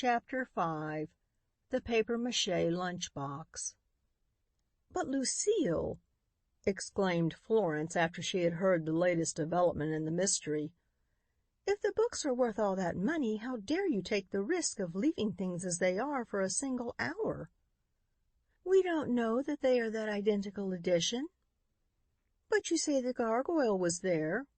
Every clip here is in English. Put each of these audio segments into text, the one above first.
Chapter 5. The Papier-Mâché Lunchbox. "But, Lucile," exclaimed Florence after she had heard the latest development in the mystery, "if the books are worth all that money, how dare you take the risk of leaving things as they are for a single hour?" "We don't know that they are that identical edition." "But you say the gargoyle was there."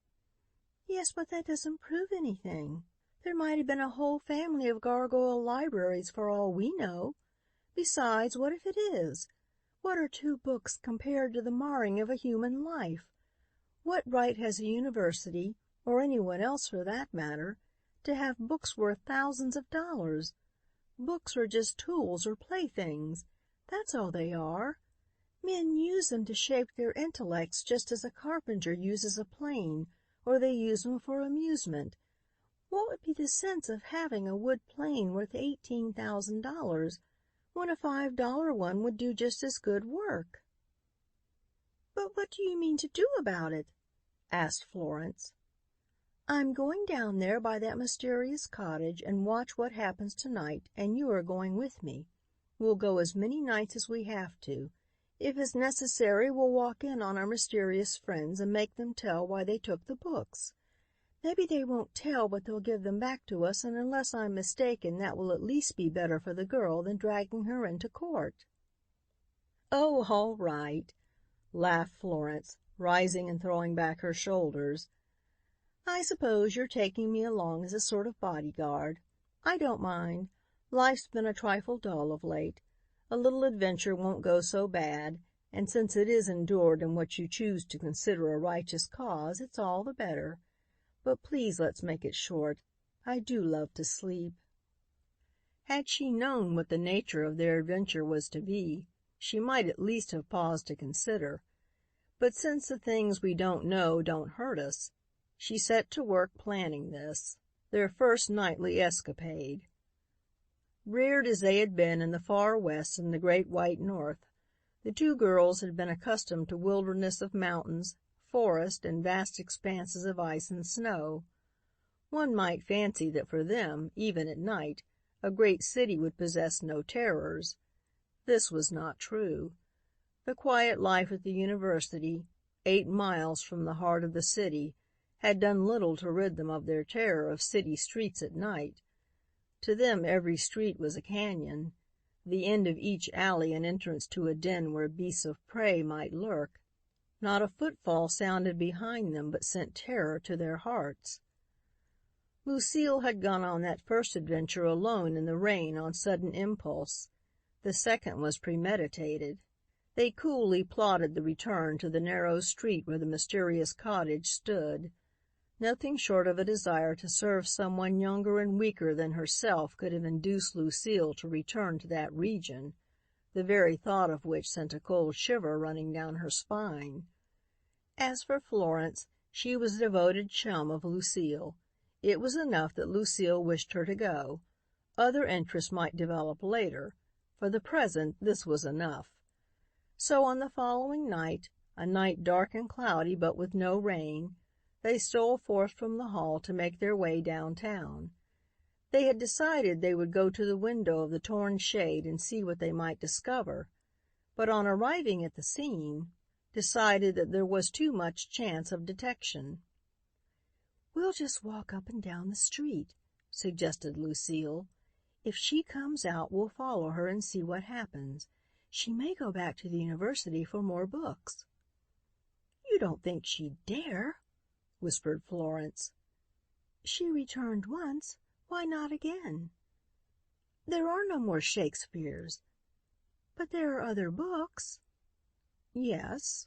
"Yes, but that doesn't prove anything. There might have been a whole family of gargoyle libraries for all we know. Besides, what if it is? What are two books compared to the marring of a human life? What right has a university, or anyone else for that matter, to have books worth thousands of dollars? Books are just tools or playthings. That's all they are. Men use them to shape their intellects just as a carpenter uses a plane, or they use them for amusement. What would be the sense of having a wood plane worth $18,000 when a $5 one would do just as good work?" "But what do you mean to do about it?" asked Florence. "I'm going down there by that mysterious cottage and watch what happens tonight, and you are going with me. We'll go as many nights as we have to. If it's necessary, we'll walk in on our mysterious friends and make them tell why they took the books. Maybe they won't tell, but they'll give them back to us, and unless I'm mistaken, that will at least be better for the girl than dragging her into court." "Oh, all right," laughed Florence, rising and throwing back her shoulders. "I suppose you're taking me along as a sort of bodyguard. I don't mind. Life's been a trifle dull of late. A little adventure won't go so bad, and since it is endured in what you choose to consider a righteous cause, it's all the better. But please let's make it short. I do love to sleep." Had she known what the nature of their adventure was to be, she might at least have paused to consider. But since the things we don't know don't hurt us, she set to work planning this, their first nightly escapade. Reared as they had been in the far West and the great white North, the two girls had been accustomed to wilderness of mountains, forest, and vast expanses of ice and snow. One might fancy that for them, even at night, a great city would possess no terrors. This was not true. The quiet life at the university, 8 miles from the heart of the city, had done little to rid them of their terror of city streets at night. To them every street was a canyon, the end of each alley an entrance to a den where beasts of prey might lurk. Not a footfall sounded behind them but sent terror to their hearts. Lucile had gone on that first adventure alone in the rain on sudden impulse. The second was premeditated. They coolly plotted the return to the narrow street where the mysterious cottage stood. Nothing short of a desire to serve someone younger and weaker than herself could have induced Lucile to return to that region, the very thought of which sent a cold shiver running down her spine. As for Florence, she was a devoted chum of Lucile. It was enough that Lucile wished her to go. Other interests might develop later. For the present, this was enough. So on the following night, a night dark and cloudy but with no rain, they stole forth from the hall to make their way downtown. They had decided they would go to the window of the torn shade and see what they might discover, but on arriving at the scene, decided that there was too much chance of detection. "We'll just walk up and down the street," suggested Lucile. "If she comes out, we'll follow her and see what happens. She may go back to the university for more books." "You don't think she'd dare?" whispered Florence. "She returned once. Why not again?" "There are no more Shakespeares." "But there are other books." "Yes."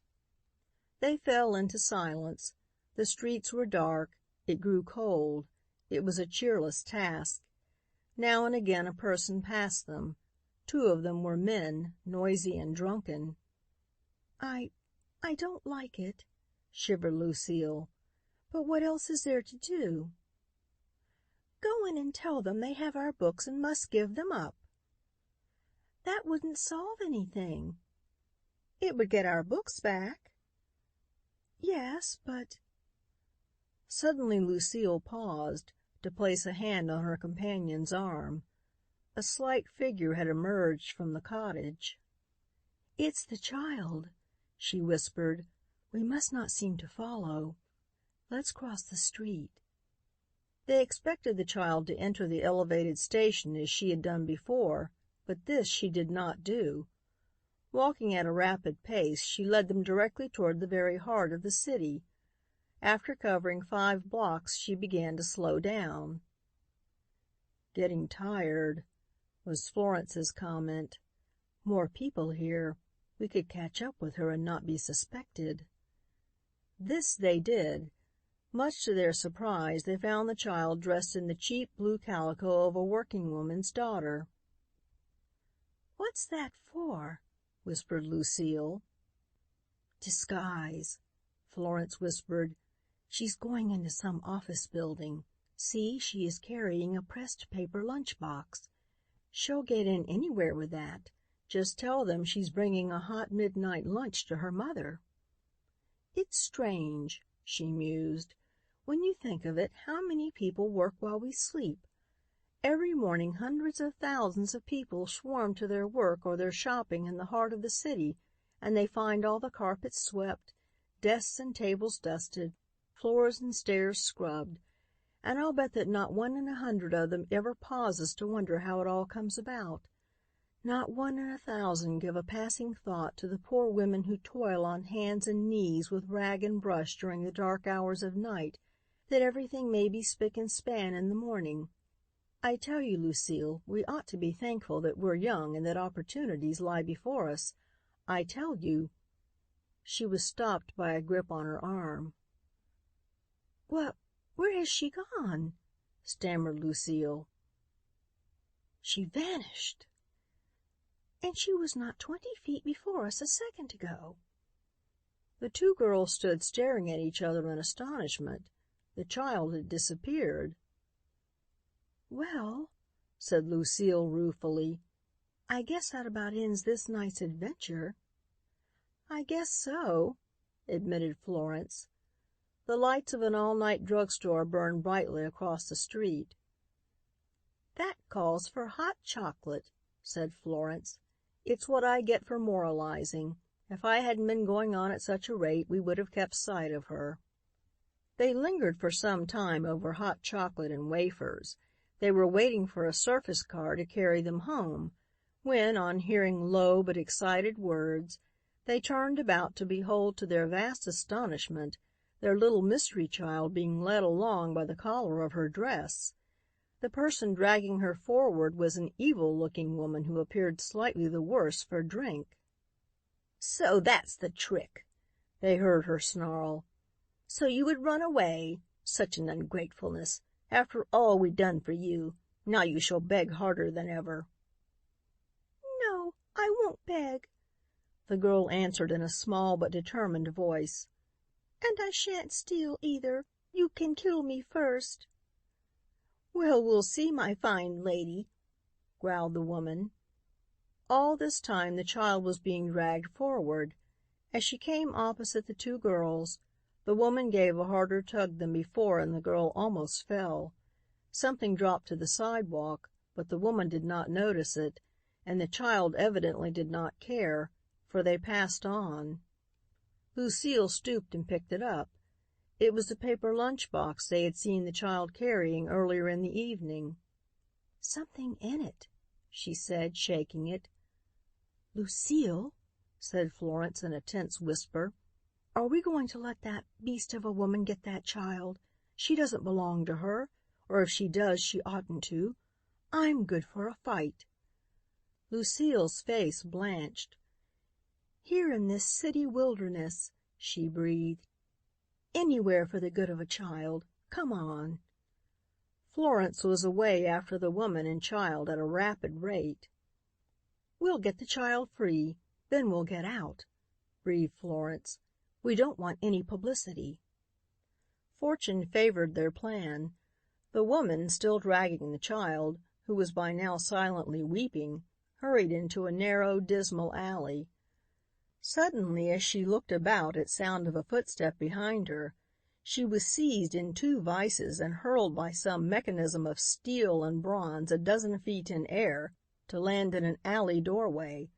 They fell into silence. The streets were dark. It grew cold. It was a cheerless task. Now and again a person passed them. 2 of them were men, noisy and drunken. I don't like it," shivered Lucile. "But what else is there to do?" "Go in and tell them they have our books and must give them up." "That wouldn't solve anything." "It would get our books back." "Yes, but—" Suddenly Lucile paused, to place a hand on her companion's arm. A slight figure had emerged from the cottage. "It's the child," she whispered. "We must not seem to follow. Let's cross the street." They expected the child to enter the elevated station as she had done before, but this she did not do. Walking at a rapid pace, she led them directly toward the very heart of the city. After covering 5 blocks, she began to slow down. "Getting tired," was Florence's comment. "More people here. We could catch up with her and not be suspected." This they did. Much to their surprise, they found the child dressed in the cheap blue calico of a working woman's daughter. "What's that for?" whispered Lucille. "Disguise," Florence whispered. "She's going into some office building. See, she is carrying a pressed paper lunchbox. She'll get in anywhere with that. Just tell them she's bringing a hot midnight lunch to her mother." "It's strange," she mused. "When you think of it, how many people work while we sleep? Every morning hundreds of thousands of people swarm to their work or their shopping in the heart of the city, and they find all the carpets swept, desks and tables dusted, floors and stairs scrubbed. And I'll bet that not 1 in 100 of them ever pauses to wonder how it all comes about. Not 1 in 1,000 give a passing thought to the poor women who toil on hands and knees with rag and brush during the dark hours of night, that everything may be spick and span in the morning. I tell you, Lucille, we ought to be thankful that we're young and that opportunities lie before us. I tell you—" She was stopped by a grip on her arm. "Where has she gone?" stammered Lucille. "She vanished." "And she was not 20 feet before us a second ago." The 2 girls stood staring at each other in astonishment. The child had disappeared. "Well," said Lucille ruefully, "I guess that about ends this night's adventure." "I guess so," admitted Florence. The lights of an all-night drugstore burned brightly across the street. "That calls for hot chocolate," said Florence. "It's what I get for moralizing. If I hadn't been going on at such a rate, we would have kept sight of her." They lingered for some time over hot chocolate and wafers. They were waiting for a surface car to carry them home, when, on hearing low but excited words, they turned about to behold to their vast astonishment their little mystery child being led along by the collar of her dress. The person dragging her forward was an evil-looking woman who appeared slightly the worse for drink. "So that's the trick," they heard her snarl. "So you would run away. Such an ungratefulness. After all we done for you. Now you shall beg harder than ever." "No, I won't beg," the girl answered in a small but determined voice. "And I shan't steal either. You can kill me first." "Well, we'll see, my fine lady," growled the woman. All this time the child was being dragged forward. As she came opposite the 2 girls, the woman gave a harder tug than before and the girl almost fell. Something dropped to the sidewalk, but the woman did not notice it, and the child evidently did not care, for they passed on. Lucille stooped and picked it up. It was the paper lunch box they had seen the child carrying earlier in the evening. "Something in it," she said, shaking it. "Lucille," said Florence in a tense whisper, "are we going to let that beast of a woman get that child? She doesn't belong to her, or if she does, she oughtn't to. I'm good for a fight." Lucille's face blanched. "Here in this city wilderness," she breathed. "Anywhere for the good of a child. Come on." Florence was away after the woman and child at a rapid rate. "We'll get the child free, then we'll get out," breathed Florence. "We don't want any publicity." Fortune favored their plan. The woman, still dragging the child, who was by now silently weeping, hurried into a narrow, dismal alley. Suddenly, as she looked about at sound of a footstep behind her, She was seized in two vices and hurled by some mechanism of steel and bronze a dozen feet in air to land in an alley doorway.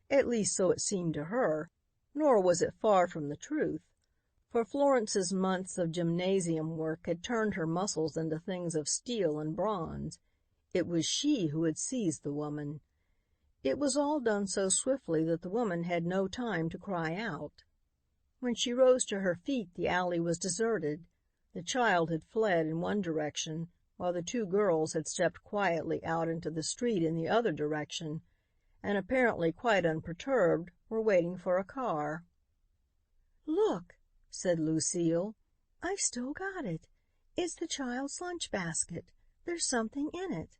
At least so it seemed to her, nor was it far from the truth, for Florence's months of gymnasium work had turned her muscles into things of steel and bronze. It was she who had seized the woman. It was all done so swiftly that the woman had no time to cry out. When she rose to her feet, the alley was deserted. The child had fled in one direction, while the two girls had stepped quietly out into the street in the other direction, and apparently quite unperturbed, were waiting for a car. "Look," said Lucile, "I've still got it. It's the child's lunch basket. There's something in it."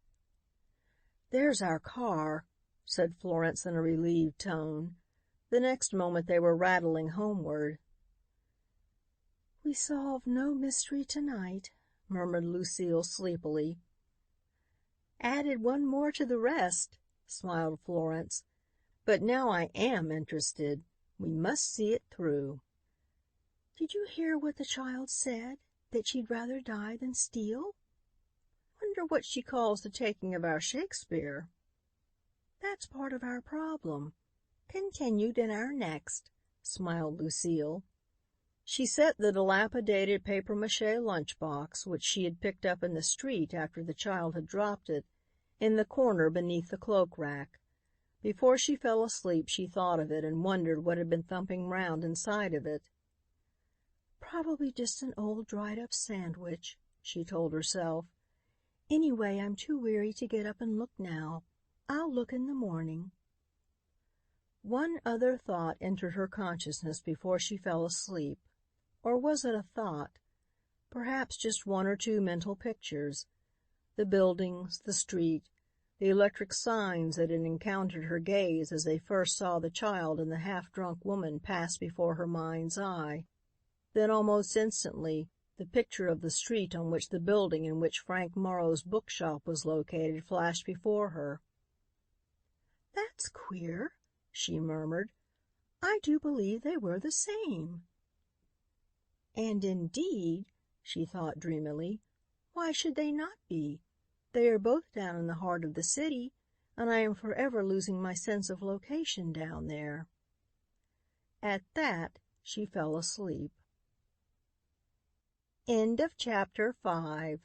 "There's our car," said Florence in a relieved tone. The next moment they were rattling homeward. "We solved no mystery tonight," murmured Lucile sleepily. "Added one more to the rest," smiled Florence. "But now I am interested. We must see it through." "Did you hear what the child said? That she'd rather die than steal?" "Wonder what she calls the taking of our Shakespeare." "That's part of our problem. Continued in our next," smiled Lucile. She set the dilapidated papier-mâché lunchbox, which she had picked up in the street after the child had dropped it, in the corner beneath the cloak rack. Before she fell asleep she thought of it and wondered what had been thumping round inside of it. "Probably just an old dried-up sandwich," she told herself. "Anyway, I'm too weary to get up and look now. I'll look in the morning." One other thought entered her consciousness before she fell asleep. Or was it a thought? Perhaps just one or two mental pictures. The buildings, the street, the electric signs that had encountered her gaze as they first saw the child and the half-drunk woman pass before her mind's eye. Then almost instantly, the picture of the street on which the building in which Frank Morrow's bookshop was located flashed before her. "That's queer," she murmured. "I do believe they were the same." And indeed, she thought dreamily, why should they not be? They are both down in the heart of the city, and I am forever losing my sense of location down there. At that, she fell asleep. End of chapter 5.